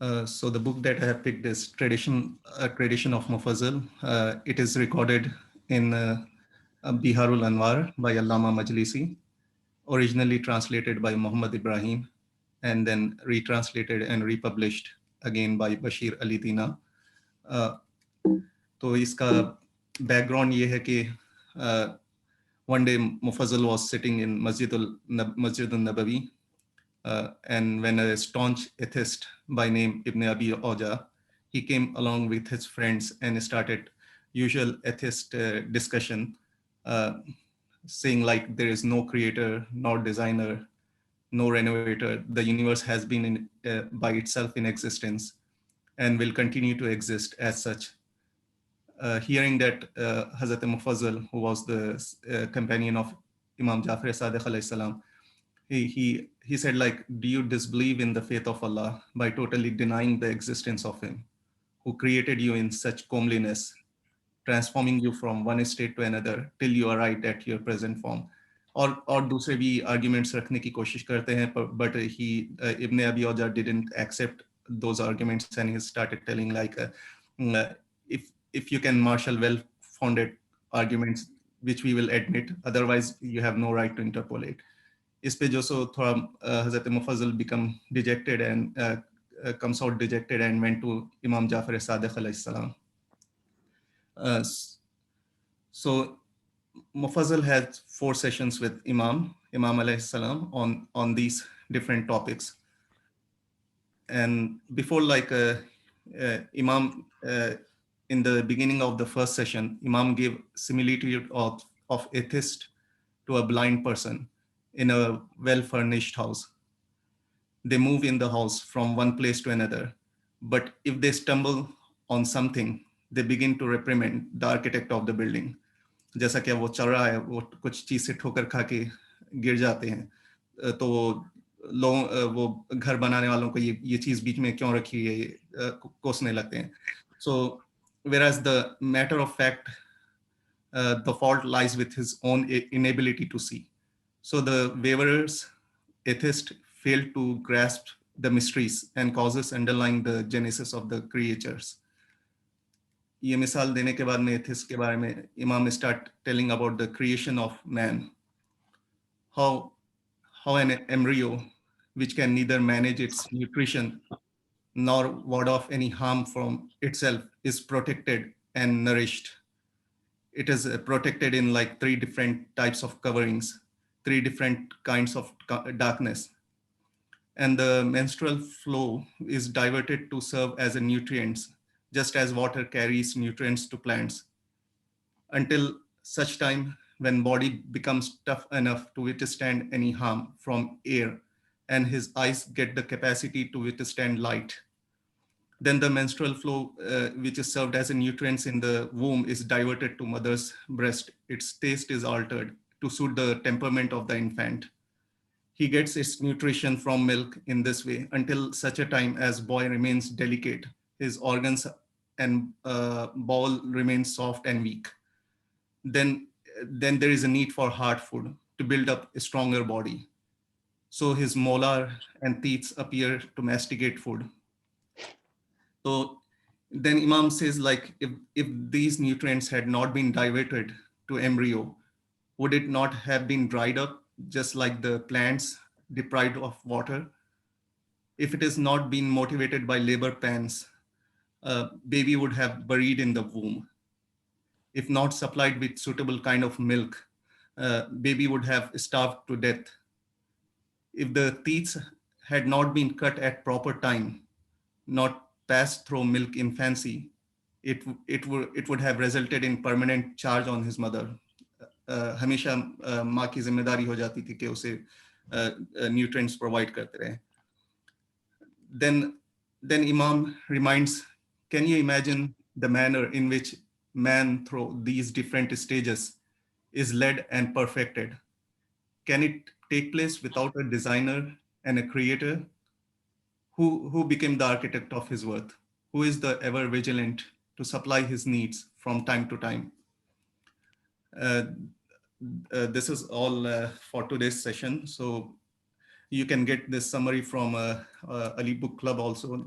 So the book that I have picked is Tradition of Mufazzal. It is recorded in Biharul Anwar by Allama Majlisi, originally translated by Muhammad Ibrahim, and then retranslated and republished again by Bashir Ali Dina. तो इसका background ये है कि one day Mufazzal was sitting in Masjid al-Nabawi, and when a staunch atheist by name Ibn Abi Oja, he came along with his friends and started usual atheist discussion, saying like there is no creator, nor designer, no renovator. The universe has been by itself in existence and will continue to exist as such. Hearing that Hazrat Mufazzal, who was the companion of Imam Jafar Sadiq alayhi salam, he said like, do you disbelieve in the faith of Allah by totally denying the existence of him who created you in such comeliness, transforming you from one state to another till you arrived at your present form? और दूसरे भी arguments रखने की कोशिश करते हैं, but he Ibn Abi Oja didn't accept those arguments and he started telling like if you can marshal well-founded arguments which we will admit, otherwise you have no right to interpolate. इस पे जो सो थोड़ा हज़रत मुफज़्ज़ल become dejected and comes out dejected and went to Imam Jafar Sadiq alayhi salam. So Mufazzal had 4 sessions with Imam alayhi salam on these different topics. And before like Imam in the beginning of the first session, Imam gave similitude of atheist to a blind person in a well-furnished house. They move in the house from one place to another, but if they stumble on something, they begin to reprimand the architect of the building. जैसा कि वो चल रहा है, वो कुछ चीज से ठोकर खा के गिर जाते हैं, तो वो घर बनाने वालों को ये चीज बीच में क्यों रखी है कोसने लगते हैं. So whereas the matter of fact, the fault lies with his own inability to see. So the waverers, atheists, failed to grasp the mysteries and causes underlying the genesis of the creatures. ये मिसाल देने के बाद में atheist के बारे में इमाम start telling about the creation of man, how an embryo which can neither manage its nutrition nor ward off any harm from itself is protected and nourished. It is protected in like 3 different types of coverings, 3 different kinds of darkness. And the menstrual flow is diverted to serve as a nutrients, just as water carries nutrients to plants, until such time when body becomes tough enough to withstand any harm from air and his eyes get the capacity to withstand light. Then the menstrual flow, which is served as a nutrients in the womb, is diverted to mother's breast. Its taste is altered to suit the temperament of the infant. He gets its nutrition from milk in this way until such a time as boy remains delicate, his organs and bowel remains soft and weak. Then there is a need for hard food to build up a stronger body. So his molar and teeth appear to masticate food. So then Imam says like, if these nutrients had not been diverted to embryo, would it not have been dried up just like the plants deprived of water? If it is not been motivated by labor pains, baby would have buried in the womb. If not supplied with suitable kind of milk, baby would have starved to death. If the teats had not been cut at proper time, not passed through milk infancy, it would have resulted in permanent charge on his mother. हमेशा माँ की जिम्मेदारी हो जाती थी कि उसे nutrients provide करते रहे. Then Imam reminds, can you imagine the manner in which man through these different stages is led and perfected? Can it take place without a designer and a creator? Who became the architect of his worth? Who is the ever vigilant to supply his needs from time to time? This is all for today's session. So you can get this summary from Ali Book Club also.